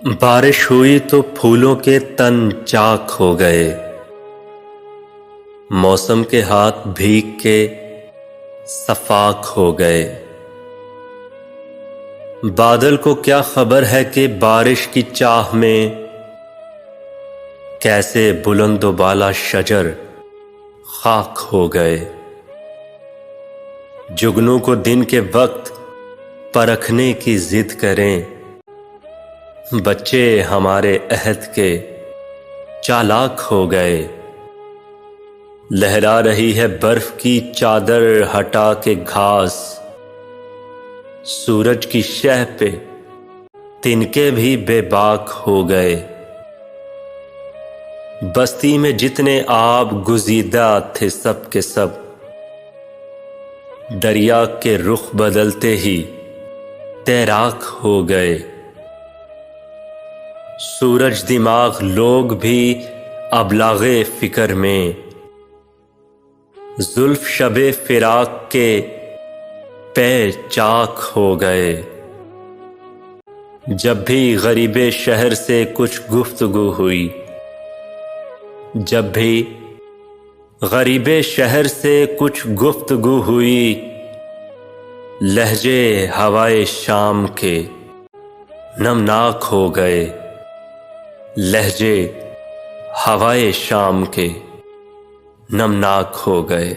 بارش ہوئی تو پھولوں کے تن چاک ہو گئے، موسم کے ہاتھ بھیگ کے صفاک ہو گئے۔ بادل کو کیا خبر ہے کہ بارش کی چاہ میں کیسے بلند و بالا شجر خاک ہو گئے۔ جگنوں کو دن کے وقت پرکھنے کی ضد کریں، بچے ہمارے عہد کے چالاک ہو گئے۔ لہرا رہی ہے برف کی چادر ہٹا کے گھاس، سورج کی شہ پہ تنکے بھی بے باک ہو گئے۔ بستی میں جتنے آب گزیدہ تھے سب کے سب دریا کے رخ بدلتے ہی تیراک ہو گئے۔ سورج دماغ لوگ بھی ابلاغ فکر میں زلف شب فراق کے پے چاک ہو گئے۔ جب بھی غریب شہر سے کچھ گفتگو ہوئی، جب بھی غریب شہر سے کچھ گفتگو ہوئی، لہجے ہوائے شام کے نمناک ہو گئے۔ لہجے ہوائے شام کے نمناک ہو گئے۔